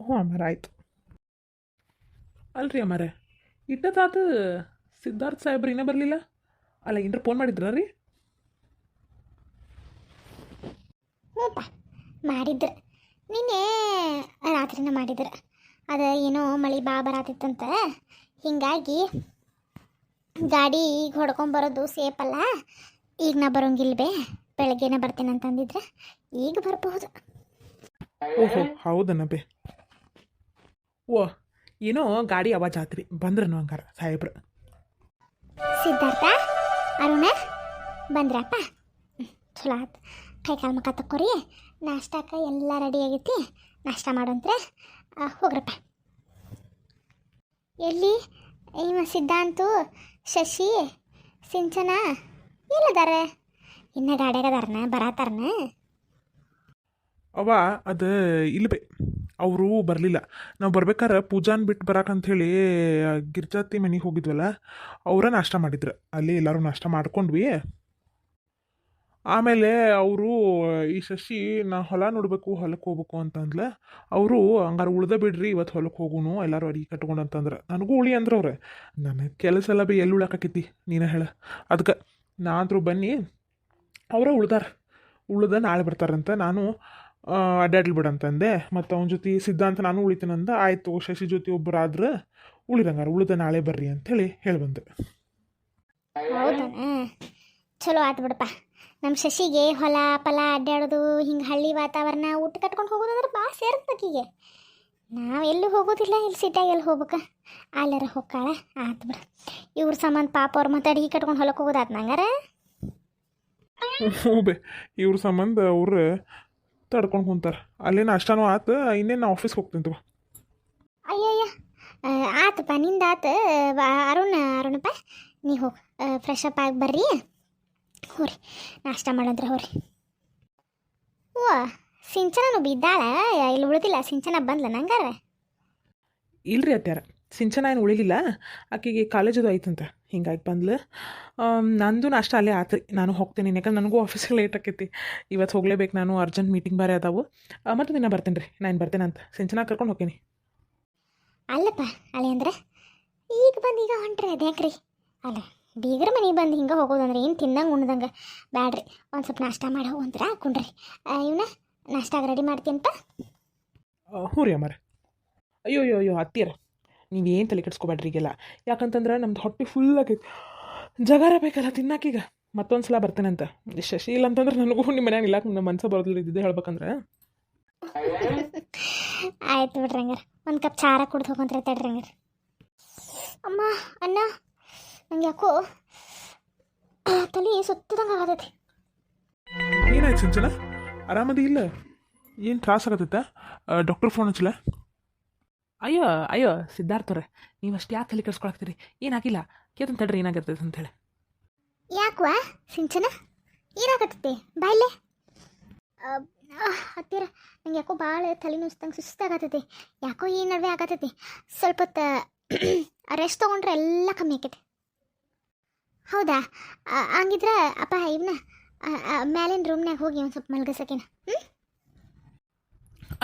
ಹ್ಞೂ ಅಮ್ಮಾರ ಆಯ್ತು. ಅಲ್ರಿ ಅಮ್ಮಾರೆ, ಇಟ್ಟದಾತು ಸಿದ್ಧಾರ್ಥ ಸಾಹೇಬ್ರು ಇನ್ನೂ ಬರಲಿಲ್ಲ. ಅಲ್ಲ ಏನ್ರ ಫೋನ್ ಮಾಡಿದ್ರ ರೀ? ಹ್ಞೂಪ್ಪ, ಮಾಡಿದ್ರು. ನಿನ್ನೆ ರಾತ್ರಿನ ಮಾಡಿದ್ರು. ಅದು ಏನೋ ಮಳೆ ಬರತ್ತಿತ್ತಂತ, ಹೀಗಾಗಿ ಗಾಡಿ ಈಗ ಹೊಡ್ಕೊಂಬರೋದು ಸೇಫ್ ಅಲ್ಲ, ಈಗ ನಾ ಬರೋಂಗಿಲ್ಲ ಬೆಳಗ್ಗೆನೇ ಬರ್ತೀನಿ ಅಂತಂದಿದ್ರೆ ಈಗ ಬರಬಹುದು. ಓಹೋ ಹೌದನ ಬೇ. ಓ ಏನೋ ಗಾಡಿ ಆವಾಜ್ ಆತ್ರಿ, ಬಂದ್ರನು ಹಂಗಾರ ಸಾಹೇಬ್ರು. ಸಿದ್ಧಾರ್ಥ, ಅರುಣ ಬಂದ್ರಪ್ಪ? ಚಲೋ ಆಯ್ತು. ಕೈ ಕಾಲು ಮುಖ ತಕ್ಕೋರಿ, ನಾಷ್ಟಕ್ಕೆ ಎಲ್ಲ ರೆಡಿ ಆಗೈತಿ. ನಾಷ್ಟ ಮಾಡೋಂತ್ರೆ ಹೋಗ್ರಪ್ಪ. ಎಲ್ಲಿ ಇವ ಸಿದ್ಧಾಂತು, ಶಶಿ, ಸಿಂಚನ ಎಲ್ಲದಾರೆ? ಇನ್ನು ಗಾಡ್ಯಾಗದಾರನ ಬರತಾರನ? ಅವ ಅದು ಇಲ್ಬೇ, ಅವರು ಬರಲಿಲ್ಲ. ನಾವು ಬರ್ಬೇಕಾರೆ ಪೂಜಾನ್ ಬಿಟ್ಟು ಬರಾಕಂಥೇಳಿ ಗಿರ್ಜಾತಿ ಮನೆಗೆ ಹೋಗಿದ್ವಲ್ಲ, ಅವರ ನಾಷ್ಟ ಮಾಡಿದ್ರು. ಅಲ್ಲಿ ಎಲ್ಲರೂ ನಾಷ್ಟ ಮಾಡ್ಕೊಂಡ್ವಿ. ಆಮೇಲೆ ಅವರು ಈ ಶಶಿ ನಾ ಹೊಲ ನೋಡಬೇಕು, ಹೊಲಕ್ಕೆ ಹೋಗ್ಬೇಕು ಅಂತಂದ್ಲ. ಅವರು ಹಂಗಾರೆ ಉಳ್ದ ಬಿಡ್ರಿ, ಇವತ್ತು ಹೊಲಕ್ಕೆ ಹೋಗುನು ಎಲ್ಲರೂ ಅಡಿಗೆ ಕಟ್ಕೊಂಡು ಅಂತಂದ್ರೆ. ನನಗೂ ಉಳಿ ಅಂದ್ರೆ ಅವ್ರೆ, ನನಗೆ ಕೆಲಸ ಎಲ್ಲ ಬಿ ಎಲ್ಲಿ ಉಳಾಕೈತಿ ನೀನು ಹೇಳ. ಅದಕ್ಕೆ ನಾದ್ರು ಬನ್ನಿ, ಅವರ ಉಳ್ದ ನಾಳೆ ಬರ್ತಾರಂತ. ನಾನು ಅಡ್ಡಾಡ್ಲಿ ಬಿಡಂತಂದೆ. ಮತ್ತು ಅವನ ಜೊತೆ ಸಿದ್ಧಾಂತ ನಾನು ಉಳಿತೀನಂದ. ಆಯಿತು ಶಶಿ ಜೊತೆ ಒಬ್ಬರಾದ್ರೆ ಉಳಿದಂಗಾರ, ಉಳ್ದ ನಾಳೆ ಬರ್ರಿ ಅಂಥೇಳಿ ಹೇಳಿ ಬಂದೆ. ಹೌದಾ, ಚಲೋ ಆಯ್ತು ಬಿಡಪ್ಪ. ನಮ್ಮ ಶಶಿಗೆ ಹೊಲ ಫಲ ಅಡ್ಡಾಡೋದು, ಹಿಂಗೆ ಹಳ್ಳಿ ವಾತಾವರಣ ಊಟ ಕಟ್ಕೊಂಡು ಹೋಗೋದಂದ್ರೆ ಭಾಳ ಸೇರ್ತಕ್ಕಿಗೆ. ನಾವು ಎಲ್ಲೂ ಹೋಗೋದಿಲ್ಲ, ಇಲ್ಲಿ ಸಿಟ್ಟಾಗಿ ಎಲ್ಲಿ ಹೋಗ್ಬೇಕ, ಅಲ್ಲಾರ ಹೋಗ್ಕಾಳ. ಆಯ್ತು ಬಿಡು. ಇವ್ರ ಸಂಬಂಧ ಪಾಪ ಅವ್ರು ಮತ್ತೆ ಅಡಿಗೆ ಕಟ್ಕೊಂಡು ಹೊಲಕ್ಕೆ ಹೋಗೋದಾತ್ ನಂಗಾರ. ಹ್ಞೂ ಬೇ, ಇವ್ರ ಸಂಬಂಧ ಅವ್ರು ತಡ್ಕೊಂಡು ಕುಂತಾರೆ. ಅಲ್ಲೇ ನಾಷ್ಟಾನೂ ಆತು, ಇನ್ನೇನು ಆಫೀಸ್ಗೆ ಹೋಗ್ತೀನಿ ತಗೋ. ಅಯ್ಯಯ್ಯ, ಆತಪ್ಪ ನಿಂದ ಆತು. ಅರುಣಪ್ಪ ನೀ ಹೋಗಿ ಫ್ರೆಶ್ ಅಪ್ ಆಗಿ ಬರ್ರಿ, ಹೋರಿ ನಾಷ್ಟ ಮಾಡಂದ್ರೆ ಹೋರಿ. ಓ, ಸಿಂಚನನು ಬಿದ್ದಾಳ, ಇಲ್ಲಿ ಉಳಿದಿಲ್ಲ. ಸಿಂಚನ ಬಂದ್ಲ ನಂಗಾರ? ಇಲ್ರಿ ಅತ್ಯಾರ, ಸಿಂಚನ ಏನು ಉಳಿಲಿಲ್ಲ. ಆಕೆಗೆ ಕಾಲೇಜದು ಐತಂತ, ಹಿಂಗಾಗಿ ಬಂದ್ಲು. ನಂದು ನಾಷ್ಟ ಅಲ್ಲೇ ಆತ್ರಿ, ನಾನು ಹೋಗ್ತೀನಿ. ಯಾಕಂದ್ರೆ ನನಗೂ ಆಫೀಸಿಗೆ ಲೇಟ್ ಆಕೈತಿ. ಇವತ್ತು ಹೋಗ್ಲೇಬೇಕು, ನಾನು ಅರ್ಜೆಂಟ್ ಮೀಟಿಂಗ್ ಬೇರೆ ಅದಾವು. ಮತ್ತು ದಿನ ಬರ್ತೀನಿ ರೀ, ನಾನು ಬರ್ತೇನೆ ಅಂತ ಸಿಂಚನ ಕರ್ಕೊಂಡು ಹೋಗ್ತೀನಿ. ಅಲ್ಲಪ್ಪ ಅಲೆ ಅಂದ್ರೆ ಈಗ ಬಂದು ಈಗ ಹೊಂಟ್ರಿ ಅದ್ಯಾಕ್ರಿ? ಅಲ್ಲ, ಬೀಗರ ಮನೆಗೆ ಬಂದು ಹಿಂಗೆ ಹೋಗೋದಂದ್ರೆ ಏನು ತಿಂದಂಗೆ ಉಣ್ದಂಗೆ ಬ್ಯಾಡ್ರಿ. ಒಂದು ಸ್ವಲ್ಪ ನಾಷ್ಟ ಮಾಡಿ ಹೋಗಂತೀರ ಹಾಕೊಂಡ್ರಿ. ಇವನ್ನ ನಾಷ್ಟಾಗ ರೆಡಿ ಮಾಡ್ತೀನಪ್ಪ. ಹ್ಞೂ ರೀ ಅಮ್ಮಾರ. ಅಯ್ಯೋ ಅಯ್ಯೋ ಅಯ್ಯೋ ಅತ್ತಿಯರ, ನೀವೇನು ತಲೆ ಕೆಡ್ಸ್ಕೊಬೇಡ್ರಿ ಈಗೆಲ್ಲ. ಯಾಕಂತಂದ್ರೆ ನಮ್ದು ಹೊಟ್ಟೆ ಫುಲ್ ಆಗೈತಿ, ಜಗಾರ ಬೇಕಲ್ಲ ತಿನ್ನಾಕೀಗ. ಮತ್ತೊಂದು ಸಲ ಬರ್ತೇನೆ ಅಂತ. ಶಶಿ ಇಲ್ಲ ಅಂತಂದ್ರೆ ನನಗೂ ನಿಮ್ಮ ಮನ್ಯಾಗ ಇಲ್ಲಾಕ ನಮ್ಮ ಮನಸ್ಸು ಬರೋದಿಲ್ಲ ಇದ್ದಿದ್ದೆ ಹೇಳ್ಬೇಕಂದ್ರೆ. ಆಯ್ತು ಬಿಡ್ರಿ ಹಂಗಾರೆ, ಒಂದು ಕಪ್ ಚಾರ ಕುಡ್ದು ಹೋಗಂತ್ರಿ ತಡ್ರಿ ಹಂಗಾರೆ. ಅಮ್ಮ, ಅಣ್ಣ, ನಂಗೆ ಯಾಕೋ ತಲೆ ಸುತ್ತದಂಗೆ ಆಗತೈತಿ. ಏನಾಯ್ತು ಸಿಂಚನ, ಆರಾಮದಿ ಇಲ್ಲ? ಏನು ತ್ರಾಸ ಆಗತ್ತೈತ? Doctor phone ಹಚ್ಚಲ? ಅಯ್ಯೋ ಅಯ್ಯೋ ಸಿದ್ಧಾರ್ಥವ್ರೆ, ನೀವು ಅಷ್ಟು ಯಾಕೆ ತಲೆ ಕೆಡ್ಸ್ಕೊಳಕ್ತೀರಿ? ಏನಾಗಿಲ್ಲ, ಕೇತನ್ ತಡ್ರಿ ಏನಾಗಿರ್ತೈತೆ ಅಂತೇಳಿ. ಯಾಕುವ ಸಿಂಚನ, ಏನಾಗತ್ತೈತಿ ಬಾಯ್ಲೆ? ಹತ್ತಿರ ನಂಗೆ ಯಾಕೋ ಭಾಳ ತಲೆ ನುಸ್ತಂಗೆ ಸುಸ್ತಾಗತ್ತೈತಿ. ಯಾಕೋ ಈ ನಡುವೆ ಆಗತ್ತೈತಿ. ಸ್ವಲ್ಪ ಹೊತ್ತು ರೆಸ್ಟ್ ತೊಗೊಂಡ್ರೆ ಎಲ್ಲ ಕಮ್ಮಿ ಆಕೈತಿ. ಹೌದಾ? ಹಂಗಿದ್ರೆ ಅಪ್ಪ ಇವನ್ನ ಮ್ಯಾಲಿನ ರೂಮ್ನಾಗ ಹೋಗಿ ಒಂದು ಸ್ವಲ್ಪ ಮಲ್ಗಸಕೇನ. ಹ್ಞೂ,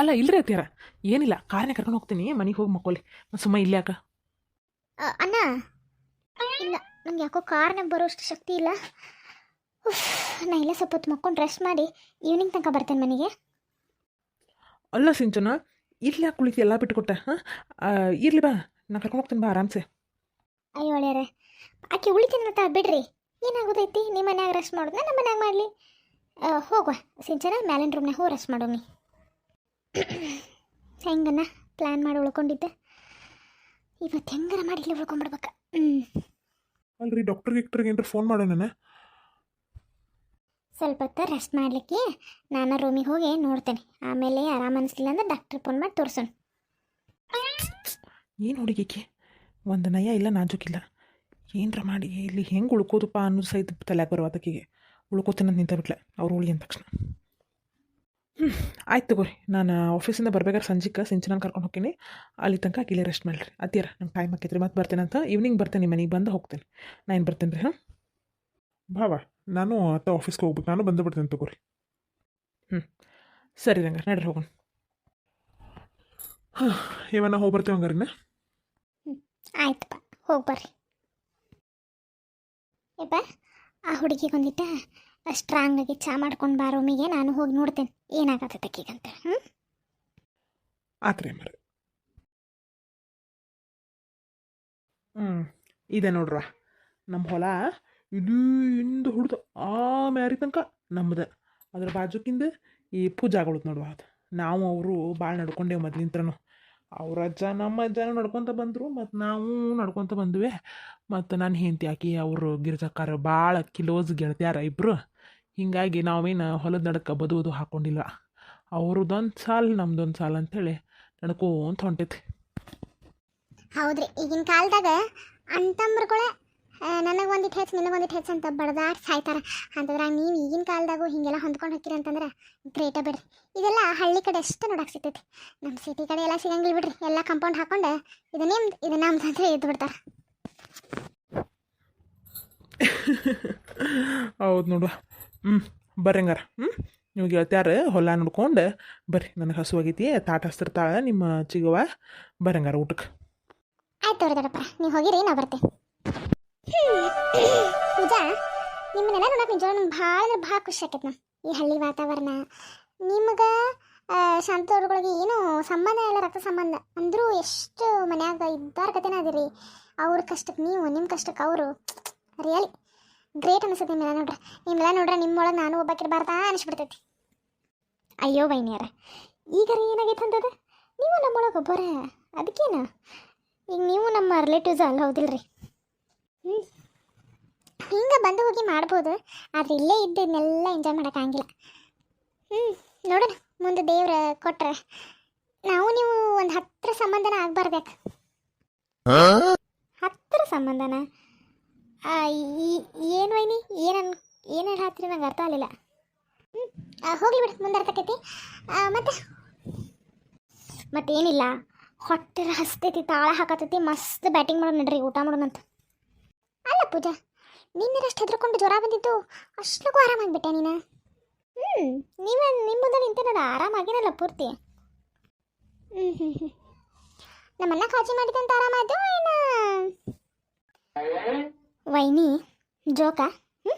ಅಲ್ಲ ಇಲ್ರಿ ಅತ್ಯಾರ, ಏನಿಲ್ಲ, ಕಾರನೇ ಕರ್ಕೊಂಡು ಹೋಗ್ತೀನಿ, ಮನೆಗೆ ಹೋಗಿ ಮಕ್ಕೋಲಿ. ಸುಮ್ಮ ಇಲ್ಲಿ ಯಾಕ? ಅಣ್ಣ, ಇಲ್ಲ ನಂಗೆ ಯಾಕೋ ಕಾರ್ನಾಗ ಬರೋಷ್ಟು ಶಕ್ತಿ ಇಲ್ಲ. ನಾ ಇಲ್ಲ ಸ್ವಲ್ಪ ಹೊತ್ತು ಮಕ್ಕೊಂಡು ರೆಸ್ಟ್ ಮಾಡಿ ಈವ್ನಿಂಗ್ ತನಕ ಬರ್ತೇನೆ ಮನೆಗೆ. ಅಲ್ಲ ಸಿಂಚನ, ಇಲ್ಲಿ ಯಾಕೆ ಕುಳಿತು ಎಲ್ಲ ಬಿಟ್ಟುಕೊಟ್ಟೆ? ಹಾಂ, ಇರ್ಲಿ ಬಾ, ನಾ ಕರ್ಕೊಂಡು ಹೋಗ್ತೀನಿ ಬಾ ಆರಾಮ್ಸೆ. ಅಯ್ಯೋ ಒಳ್ಳೆಯರೆ, ಆಕೆ ಉಳಿತೀನಂತ ಬಿಡ್ರಿ. ಏನಾಗೋದೈತಿ, ನಿಮ್ಮ ಮನ್ಯಾಗ ರೆಸ್ಟ್ ಮಾಡೋದನ್ನ ನಮ್ಮ ಮನ್ಯಾಗ ಮಾಡಲಿ. ಹೋಗುವ ಸಿಂಚನ, ಮ್ಯಾಲಿನ ರೂಮ್ನಾಗ ಹೋಗಿ ರೆಸ್ಟ್ ಮಾಡೋಮಿ. ಹೆಂಗನ್ನ ಪ್ಲ್ಯಾನ್ ಮಾಡಿ ಉಳ್ಕೊಂಡಿದ್ದೆ, ಇವತ್ತು ಹೆಂಗಾರ ಮಾಡಿ ಇಲ್ಲಿ ಉಳ್ಕೊಂಡ್ಬಿಡ್ಬೇಕು. ಅಲ್ರಿ ಡಾಕ್ಟರ್ ಗಿಕ್ಟರ್ಗೆ ಏನಾರ ಫೋನ್ ಮಾಡೋಣ? ಸ್ವಲ್ಪ ಹೊತ್ತು ರೆಸ್ಟ್ ಮಾಡಲಿಕ್ಕೆ ನಾನು ರೂಮಿಗೆ ಹೋಗಿ ನೋಡ್ತೇನೆ. ಆಮೇಲೆ ಆರಾಮ ಅನಿಸ್ಲಿಲ್ಲ ಅಂದ್ರೆ ಡಾಕ್ಟ್ರ್ ಫೋನ್ ಮಾಡಿ ತೋರಿಸೋಣ. ಏನು ಹುಡುಗಿಕೆ, ಒಂದು ನಯ ಇಲ್ಲ, ನಾಜೂಕಿಲ್ಲ. ಏನರ ಮಾಡಿ ಇಲ್ಲಿ ಹೆಂಗೆ ಉಳ್ಕೋದಪ್ಪ ಅನ್ನೋದು ಸಹಿತ ತಲೆಯಾಗ ಬರುವಾತಕಿಗೆ. ಉಳ್ಕೋತೀನಿ ಅಂತ ನಿಂತ ಬಿಟ್ಲೆ ಅವ್ರು ಉಳಿ ಅಂದ ತಕ್ಷಣ. ಆಯ್ತು ತಗೋರಿ, ನಾನು ಆಫೀಸಿಂದ ಬರ್ಬೇಕಾದ್ರೆ ಸಂಜೆಗೆ ಸಿಂಚನ ಕರ್ಕೊಂಡು ಹೋಗ್ತೀನಿ. ಅಲ್ಲಿ ತನಕ ಇಲ್ಲೇ ರೆಸ್ಟ್ ಮಾಡಿರಿ. ಅತ್ತಿಯರ ನಂಗೆ ಟೈಮ್ ಆಕೈತ್ರಿ, ಮತ್ತೆ ಬರ್ತೇನೆ ಅಂತ. ಈವ್ನಿಂಗ್ ಬರ್ತೇನೆ, ಮನೆಗೆ ಬಂದು ಹೋಗ್ತೇನೆ. ನಾನು ಬರ್ತೇನೆ ರೀ. ಹಾಂ ಭಾವ, ನಾನು ಅತ್ತ ಆಫೀಸ್ಗೆ ಹೋಗ್ಬೇಕು, ನಾನು ಬಂದು ಬಿಡ್ತೇನೆ ತಗೋರಿ. ಸರಿ ರಂಗ, ನಡ್ರಿ ಹೋಗೋಣ. ಇವನ್ನ ಹೋಗಿ ಬರ್ತೀವಿ ಹಂಗಾರಿನ. ಆಯ್ತಪ್ಪ, ಹೋಗಿ ಬರ್ರಿ. ಯಪ್ಪ, ಆ ಹುಡುಗಿಗೊಂದಿಟ್ಟ ಸ್ಟ್ರಾಂಗಾಗಿ ಚಾ ಮಾಡ್ಕೊಂಡು ಬಾ ರೂಮಿಗೆ, ನಾನು ಹೋಗಿ ನೋಡ್ತೇನೆ ಏನಾಗತ್ತೆ ತಕ್ಕಿಗಂತ. ಆತ್ರಿ ಮರ. ಇದೆ ನೋಡ್ರ ನಮ್ಮ ಹೊಲ, ಇಲ್ಲಿಂದ ಹುಡ್ದು ಆ ಮ್ಯಾರಿ ತನಕ ನಮ್ದು. ಅದ್ರ ಬಾಜುಕಿಂದ ಈ ಪೂಜಾಗಳು ನೋಡುವ, ಅದು ನಾವು ಅವರು ಭಾಳ ನಡ್ಕೊಂಡೇವು ಮೊದ್ಲಿಂತ್ರನು. ಅವ್ರ ಅಜ್ಜ ನಮ್ಮ ಅಜ್ಜನೂ ನಡ್ಕೊತ ಬಂದರು, ಮತ್ತು ನಾವು ನಡ್ಕೊತ ಬಂದ್ವಿ. ಮತ್ತು ನಾನು ಹೆಂಡತಿ ಹಾಕಿ ಅವರು ಗಿರ್ಜಕ್ಕಾರ ಭಾಳ ಕಿಲೋಸ್ ಗೆಳತಿಯಾರ ಇಬ್ಬರು. ಹೀಗಾಗಿ ನಾವೇನು ಹೊಲದ ನಡಕ್ಕೆ ಬದುವುದು ಹಾಕ್ಕೊಂಡಿಲ್ಲ. ಅವ್ರದ್ದೊಂದು ಸಾಲು ನಮ್ದೊಂದು ಸಾಲು ಅಂಥೇಳಿ ನಡ್ಕೋಂತ ಹೊಂಟೈತಿ. ಹೌದ್ರಿ, ಈಗಿನ ಕಾಲದಾಗ ಅಣ್ತಂಬ್ರುಗಳೇ ನನಗೆ ಒಂದಿಟ್ಟು ಹೆಚ್ಚು ನಿನಗೊಂದಿಟ್ಟು ಹೆಚ್ಚು ಅಂತ ಬಡ್ದಾಡಿ ಸಾಯ್ತಾರೆ. ಅಂತಂದ್ರೆ ನೀವು ಈಗಿನ ಕಾಲದಾಗೂ ಹಿಂಗೆಲ್ಲ ಹೊಂದ್ಕೊಂಡು ಹೋಗ್ತೀರಿ ಅಂತಂದ್ರೆ ಗ್ರೇಟ ಬಿಡ್ರಿ. ಇದೆಲ್ಲ ಹಳ್ಳಿ ಕಡೆ ಎಷ್ಟು ನೋಡಕ್ಕೆ ಸಿಗ್ತೈತಿ, ನಮ್ಮ ಸಿಟಿ ಕಡೆ ಎಲ್ಲ ಸಿಗಂಗಿಲ್ಲ ಬಿಡ್ರಿ. ಎಲ್ಲ ಕಂಪೌಂಡ್ ಹಾಕೊಂಡು ಇದು ನಿಮ್ದು ಇದು ನಮ್ದು ಅಂತ ಎದ್ದು ಬಿಡ್ತಾರೆ. ಹೌದು ನೋಡುವ. ಬರ್ರಿ ಹಂಗಾರ. ನೀವು ಗೆಳತ್ಯಾರ ಹೊಲ ನೋಡ್ಕೊಂಡು ಬರ್ರಿ. ನನಗೆ ಹಸುವಾಗೈತಿ, ತಾಟ ಹಸ್ತಿರ್ತಾಳೆ ನಿಮ್ಮ ಚಿಗವ. ಬರ್ರಿ ಹಂಗಾರ ಊಟಕ್ಕೆ. ಆಯ್ತು ತೋರಿದರಪ್ಪ, ನೀವು ಹೋಗಿರಿ, ನಾವು ಬರ್ತೀವಿ. ಪೂಜಾ, ನಿಮ್ಮನ್ನೆಲ್ಲ ನೋಡಕ್ಕೆ ನಿಜವಾಗ ನಂಗೆ ಭಾಳ ಅಂದ್ರೆ ಭಾಳ ಖುಷಿ ಆಕೈತೆ. ನಾವು ಈ ಹಳ್ಳಿ ವಾತಾವರಣ ನಿಮ್ಗೆ ಶಾಂತವ್ರಗಳಿಗೆ ಏನೋ ಸಂಬಂಧ ಇಲ್ಲ, ರಕ್ತ ಸಂಬಂಧ ಅಂದರೂ ಎಷ್ಟು ಮನ್ಯಾಗ ಇದ್ದಾರ ಕತೆನ ಅದಿರಿ. ಅವ್ರ ಕಷ್ಟಕ್ಕೆ ನೀವು, ನಿಮ್ಮ ಕಷ್ಟಕ್ಕೆ ಅವರು, ರಿಯಲಿ ಗ್ರೇಟ್ ಅನಿಸುತ್ತೆ. ನಿಮ್ಮೆಲ್ಲ ನೋಡ್ರೆ ನಿಮ್ಮೊಳಗೆ ನಾನು ಒಬ್ಬಾಕಿರ್ಬಾರ್ದಾ ಅನಿಸ್ಬಿಡ್ತೈತಿ. ಅಯ್ಯೋ ವೈನಿಯರ, ಈಗ ರೀ ಏನಾಗೈತೆ ಅಂತದ, ನೀವು ನಮ್ಮೊಳಗೆ ಒಬ್ಬರೇ, ಅದಕ್ಕೇನು ಈಗ ನೀವು ನಮ್ಮ ರಿಲೇಟಿವ್ಸ್ ಅಲ್ಲ, ಹೌದಿಲ್ರಿ? ಹಿಂಗೆ ಬಂದು ಹೋಗಿ ಮಾಡ್ಬೋದು, ಆದರೆ ಇಲ್ಲೇ ಇದ್ದನ್ನೆಲ್ಲ ಎಂಜಾಯ್ ಮಾಡೋಕ್ಕಾಗಿಲ್ಲ. ನೋಡೋಣ, ಮುಂದೆ ದೇವ್ರ ಕೊಟ್ರೆ ನಾವು ನೀವು ಒಂದು ಹತ್ತಿರ ಸಂಬಂಧನ ಆಗ್ಬಾರ್ದ್ಯಾಕೆ? ಹತ್ತಿರ ಸಂಬಂಧನ? ಏನು ವೈನಿ, ಏನು ಹೇಳ್ತೀರಿ ನಂಗೆ ಅರ್ಥ ಆಗಲಿಲ್ಲ. ಹೋಗ್ಲಿ ಬಿಡಿ, ಮುಂದೆ ಅರ್ಥಕೈತಿ. ಮತ್ತೇನಿಲ್ಲ, ಹೊಟ್ಟೆ ಹಸ್ತೈತಿ, ತಾಳ ಹಾಕತೈತಿ, ಮಸ್ತ್ ಬ್ಯಾಟಿಂಗ್ ಮಾಡೋಣ ನಡ್ರಿ, ಊಟ ಮಾಡೋಣಂತ. ಅಲ್ಲ ಪೂಜಾ, ನಿನ್ನೆರಷ್ಟು ಹೆದರ್ಕೊಂಡು ಜ್ವರ ಬಂದಿದ್ದು, ಅಷ್ಟಕ್ಕೂ ಆರಾಮಾಗಿಬಿಟ್ಟೆ ನೀನು. ನಿಮ್ಮ ಮುಂದೆ ನಿಂತೇನಲ್ಲ, ಆರಾಮಾಗೇನಲ್ಲ ಪೂರ್ತಿ. ನಮ್ಮನ್ನ ಕಾಳಜಿ ಮಾಡಿದಂತ ಆರಾಮಾಯ್ತು ಏನು ವೈನಿ? ಜೋಕ?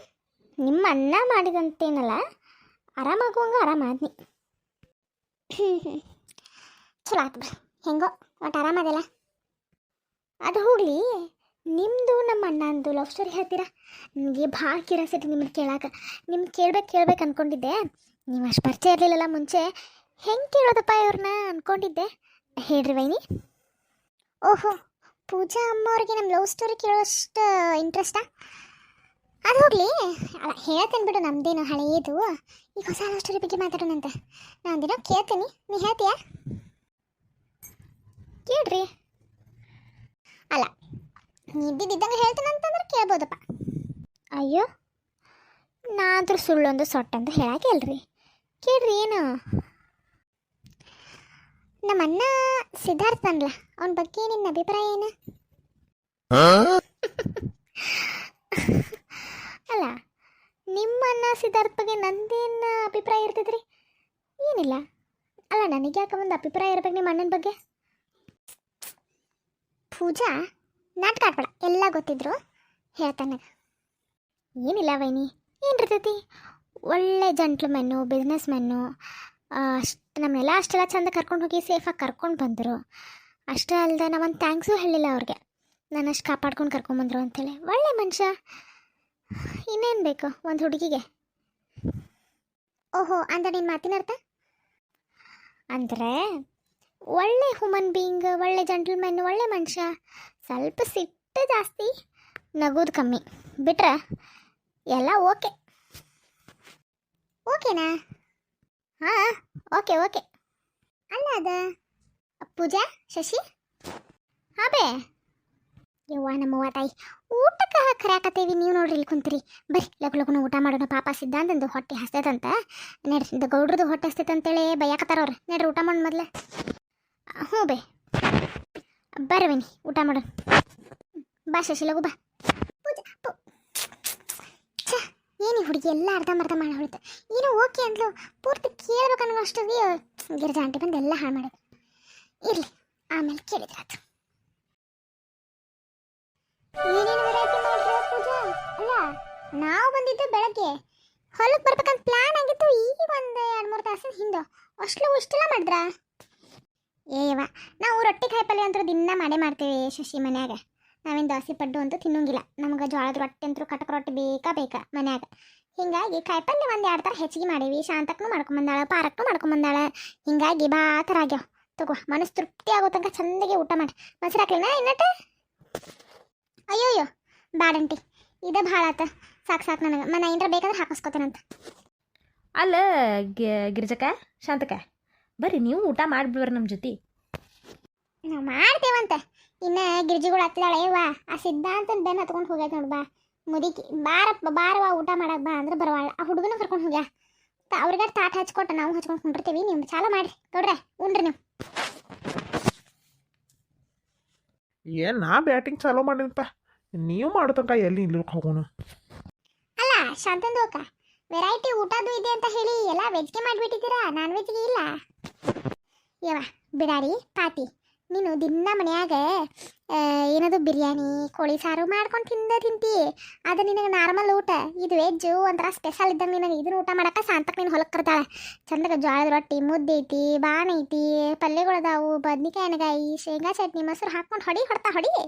ನಿಮ್ಮ ಅನ್ನ ಮಾಡಿದಂತೇನಲ್ಲ, ಆರಾಮಾಗುವಂಗ ಆರಾಮಾದ್ನಿ. ಚಲೋ ಆಯ್ತು ಬಿಡ್ರಿ, ಹೆಂಗೋ ಒಟ್ಟು ಆರಾಮದಲ್ಲ. ಅದು ಹೋಗಲಿ, ನಿಮ್ಮದು ನಮ್ಮ ಅಣ್ಣಂದು ಲವ್ ಸ್ಟೋರಿ ಹೇಳ್ತೀರಾ? ನನಗೆ ಭಾಳ ಕ್ಯೂರಿಯಾಸಿಟಿ ನಿಮ್ಮನ್ನು ಕೇಳಾಕ. ನಿಮ್ಗೆ ಕೇಳ್ಬೇಕು ಅಂದ್ಕೊಂಡಿದ್ದೆ. ನೀವು ಅಷ್ಟು ಪರಿಚಯ ಇರಲಿಲ್ಲಲ್ಲ ಮುಂಚೆ, ಹೆಂಗೆ ಕೇಳೋದಪ್ಪ ಇವ್ರನ್ನ ಅಂದ್ಕೊಂಡಿದ್ದೆ. ಹೇಳ್ರಿ ವೈನಿ. ಓಹೋ, ಪೂಜಾ ಅಮ್ಮವ್ರಿಗೆ ನಮ್ಮ ಲವ್ ಸ್ಟೋರಿ ಕೇಳೋಷ್ಟು ಇಂಟ್ರೆಸ್ಟಾ? ಅದು ಹೋಗಲಿ, ಅಲ್ಲ ಹೇಳ್ತೇನೆ ಬಿಡು, ನಮ್ಮದೇನು ಹಳೆಯದು. ಈಗ ಹೊಸ ಲವ್ ಸ್ಟೋರಿ ಬಗ್ಗೆ ಮಾತಾಡೋಣಂತ. ನಾನು ಒಂದಿನ ಕೇಳ್ತೀನಿ, ನೀ ಹೇಳ್ತೀಯಾ? ಕೇಳ್ರಿ. ಅಲ್ಲ, ಇದ್ದಿದ್ದಂಗೆ ಹೇಳ್ತೇನೆ ಅಂತಂದ್ರೆ ಕೇಳ್ಬೋದಪ್ಪ. ಅಯ್ಯೋ, ನಾದ್ರ ಸುಳ್ಳೊಂದು ಸೊಟ್ಟಂತ ಹೇಳಾಕಿಲ್ರಿ. ಕೇಳ್ರಿ. ಏನು? ನಮ್ಮ ಅಣ್ಣ ಸಿದ್ಧಾರ್ಥ ಅನ್ಲ, ಅವನ ಬಗ್ಗೆ ನಿನ್ನ ಅಭಿಪ್ರಾಯ ಏನು? ಅಲ್ಲ, ನಿಮ್ಮ ಅಣ್ಣ ಸಿದ್ಧಾರ್ಥ ಬಗ್ಗೆ ನಂದೇನು ಅಭಿಪ್ರಾಯ ಇರ್ತೈತ್ರಿ? ಏನಿಲ್ಲ. ಅಲ್ಲ, ನನಗೆ ಯಾಕೆ ಒಂದು ಅಭಿಪ್ರಾಯ ಇರ್ಬೇಕು ನಿಮ್ಮ ಅಣ್ಣನ ಬಗ್ಗೆ? ಪೂಜಾ, ನಾಟಕ ಆಡ್ಬೇಡ, ಎಲ್ಲ ಗೊತ್ತಿದ್ರು ಹೇಳ್ತಾನೆ. ಏನಿಲ್ಲ ವೈನಿ, ಏನಿರ್ತೈತಿ, ಒಳ್ಳೆ ಜಂಟ್ಲ್ಮೆನ್ನು, ಬಿಸ್ನೆಸ್ ಮೆನ್ನು, ನಮ್ಮನ್ನೆಲ್ಲ ಅಷ್ಟೆಲ್ಲ ಚಂದ ಕರ್ಕೊಂಡು ಹೋಗಿ ಸೇಫಾಗಿ ಕರ್ಕೊಂಡು ಬಂದರು. ಅಷ್ಟೇ ಅಲ್ಲದೆ ನಾವೊಂದು ಥ್ಯಾಂಕ್ಸು ಹೇಳಿಲ್ಲ ಅವ್ರಿಗೆ, ನಾನು ಅಷ್ಟು ಕಾಪಾಡ್ಕೊಂಡು ಕರ್ಕೊಂಬಂದರು ಅಂಥೇಳಿ. ಒಳ್ಳೆ ಮನುಷ್ಯ, ಇನ್ನೇನು ಬೇಕು ಒಂದು ಹುಡುಗಿಗೆ? ಓಹೋ, ಅಂದ್ರೆ ನಿನ್ನ ಮಾತಿನ ಅರ್ಥ ಅಂದರೆ ಒಳ್ಳೆ ಹ್ಯೂಮನ್ ಬೀಯಿಂಗ್, ಒಳ್ಳೆ ಜಂಟಲ್ಮೆನ್, ಒಳ್ಳೆ ಮನುಷ್ಯ. ಸ್ವಲ್ಪ ಸಿಟ್ಟು ಜಾಸ್ತಿ, ನಗೋದು ಕಮ್ಮಿ, ಬಿಟ್ರೆ ಎಲ್ಲ ಓಕೆ. ಓಕೆನಾ? ಹಾಂ, ಓಕೆ. ಅಲ್ಲ ಅದ ಪೂಜಾ, ಶಶಿ, ಹಾಂ ಬೇ. ಯವ್ವ ನಮ್ಮವ್ವ ತಾಯಿ, ಊಟಕ್ಕೆ ಕರೆಯಾಕತ್ತೀವಿ, ನೀವು ನೋಡ್ರಿ ಇಲ್ಲಿ ಕುಂತೀರಿ. ಬರ್ರಿ ಲಗುನ ಊಟ ಮಾಡೋಣ. ಪಾಪ ಸಿದ್ಧಾಂತಂದು ಹೊಟ್ಟೆ ಹಸ್ತೈತಂತ, ನಡ್ರಿ. ಇದು ಗೌಡ್ರದ್ದು ಹೊಟ್ಟೆ ಹಸ್ತೈತೆ ಅಂತೇಳಿ ಬೈಯಾಕತ್ತಾರವ್ರು. ನಡ್ರಿ ಊಟ ಮಾಡಿ ಮೊದಲು. ಹ್ಞೂ ಬೇ, ಬರವೇನಿ ಊಟ ಮಾಡೋಣ. ಬಾ ಶಶಿ, ಲಗು ಬಾ. ಪೂಜಾ, ಏನು ಹುಡುಗಿ ಎಲ್ಲ ಅರ್ಧಂಬರ್ಧ ಮಾಡಿ ಹೊಳಿತು. ಏನೋ ಓಕೆ ಅಂದ್ಲು, ಪೂರ್ತಿ ಕೇಳ್ಬೇಕನ್ನೋ ಅಷ್ಟೊತ್ತಿಗೆ ಗಿರಿಜಾ ಆಂಟಿ ಬಂದು ಎಲ್ಲ ಹಾಳು ಮಾಡೋದು. ಇರ್ಲಿ ಆಮೇಲೆ ಕೇಳಿದ್ರಾತು. ಏನೇನು ವೆರೈಟಿ ಮಾಡ್ರಿ ಪೂಜಾ? ಅಲ್ಲ ನಾವು ಬಂದಿದ್ದು ಬೆಳಗ್ಗೆ, ಹೊಲಕ್ಕೆ ಬರ್ಬೇಕಂತ ಪ್ಲಾನ್ ಆಗಿತ್ತು ಈಗ ಒಂದು 2-3 ತಾಸಿನ ಹಿಂದೆ. ಇಷ್ಟೆಲ್ಲ ಮಾಡಿದ್ರಾ? ಏಯವ್ವ, ನಾವು ರೊಟ್ಟಿ ಕಾಯಿಪಲ್ಯ ಅಂತೂ ದಿನ ಮಾಡೇ ಮಾಡ್ತೀವಿ ಶಶಿ ಮನ್ಯಾಗ. ನಾವೇನು ದೋಸೆ ಪಡ್ಡು ಅಂತೂ ತಿನ್ನೋಂಗಿಲ್ಲ. ನಮ್ಗೆ ಜೋಳದ ರೊಟ್ಟಿ ಅಂತೂ ಕಟಕ ರೊಟ್ಟಿ ಬೇಕಾ ಮನ್ಯಾಗ. ಹಿಂಗಾಗಿ ಕಾಯಿಪಲ್ಯ 1-2 ಥರ ಹೆಚ್ಚಿಗೆ ಮಾಡೀವಿ. ಶಾಂತಕ್ಕೂ ಮಾಡ್ಕೊಂಬಂದಾಳ, ಪಾರಕ್ಕೂ ಮಾಡ್ಕೊಂಬಂದಾಳ. ಹಿಂಗಾಗಿ ಥರ ಆಗ್ಯಾವ. ತಗೋ, ಮನಸ್ಸು ತೃಪ್ತಿ ಆಗೋ ತನಕ ಚಂದಗೆ ಊಟ ಮಾಡಿ. ಮೊಸರು ಹಾಕ್ಲಿನ ಇನ್ನಟ್ಟು? ಅಯ್ಯೋಯ್ಯೋ ಬ್ಯಾಡಂಟಿ, ಇದೇ ಭಾಳ ಆತ. ಸಾಕು ನನಗೆ. ನಾ ಏನಾರ ಬೇಕಾದ್ರೆ ಹಾಕಿಸ್ಕೊತೇನಂತ. ಅಲ್ಲ ಗಿರಿಜಕ್ಕ, ಶಾಂತಕ್ಕ, ಬರ್ರಿ ನೀವು ಊಟ ಮಾಡಿಬಿಡ್ರಿ ನಮ್ಮ ಜೊತೆ. ನಾವು ಮಾಡ್ತೇವಂತೆ. ಇನ್ನು ಗಿರ್ಜಿಗಳು ಹತ್ತಿದಾಳೆ ವಾ. ಆ ಸಿದ್ಧಾಂತನ ಬೆನ್ನು ಹತ್ಕೊಂಡು ಹೋಗ್ಯಾದ ನೋಡಿ. ಬಾ ಮುದುಕಿ, ಬಾರವಾ ಊಟ ಮಾಡಕ್ಕೆ ಬಾ ಅಂದ್ರೆ ಬರವಾಳ. ಆ ಹುಡುಗನ ಕರ್ಕೊಂಡು ಹೋಗ್ಯಾ. ಅವ್ರಿಗೆ ತಾಟ್ ಹಚ್ಕೊಟ್ಟು ನಾವು ಹಚ್ಕೊಂಡು ಕುಂಡಿರ್ತೀವಿ. ನೀವು ಚಾಲ ಮಾಡಿರಿ ನೋಡ್ರೆ ಉಣ್ರಿ ನೀವು. ಏನು ನಾ ಬ್ಯಾಟಿಂಗ್ ಚಾಲೂ ಮಾಡಿನಪ್ಪ, ನೀವು ಮಾಡೋ ತನಕ ಎಲ್ಲಿ ನಿಲ್ಲಕ್ಕೆ ಹೋಗೋಣ. ಅಲ್ಲ ಶಾಂತಂದು ಅಕ್ಕ, ವೆರೈಟಿ ಊಟದ್ದು ಇದೆ ಅಂತ ಹೇಳಿ ಎಲ್ಲ ವೆಜ್ಗೆ ಮಾಡಿಬಿಟ್ಟಿದ್ದೀರಾ, ನಾನ್ ವೆಜ್ಗೆ ಇಲ್ಲ? ಯವ್ವ ಬಿಡಾಡಿ ಪಾತಿ, ನೀನು ದಿನ ಮನ್ಯಾಗ ಏನದು ಬಿರಿಯಾನಿ ಕೋಳಿ ಸಾರು ಮಾಡ್ಕೊಂಡು ತಿಂತಿ. ಅದು ನಿನಗೆ ನಾರ್ಮಲ್ ಊಟ. ಇದು ವೆಜ್ಜು ಒಂಥರ ಸ್ಪೆಷಲ್ ಇದ್ದಂಗೆ. ನಿನಗೆ ಇದನ್ನ ಊಟ ಮಾಡಕ್ಕೆ ಶಾಂತಕ್ಕೆ ನೀನು ಹೊಲಕ್ಕೆ ಕರ್ತಾಳೆ. ಚಂದಗೆ ಜೋಳದ ರೊಟ್ಟಿ, ಮುದ್ದೆ ಐತಿ, ಬಾಣ ಐತಿ, ಪಲ್ಯಗಳದಾವು, ಬದ್ನಿಕಾಯಿ ಎಣ್ಣೆಗಾಯಿ, ಶೇಂಗಾ ಚಟ್ನಿ, ಮೊಸರು ಹಾಕ್ಕೊಂಡು ಹೊಡಿ.